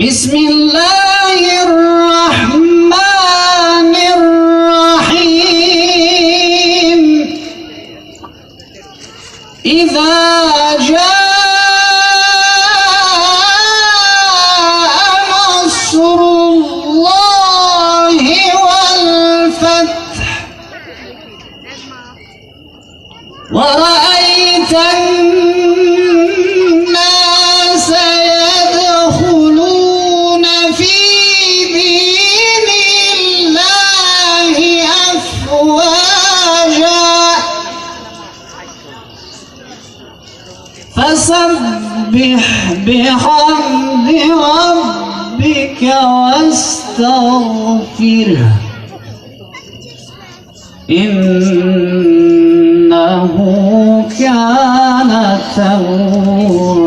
بسم الله الرحمن الرحيم إذا جاء نصر الله والفتح ورأيت الناس يدخلون في دين الله أفواجا فسبح بحمد ربك واستغفره إنه كان توابا.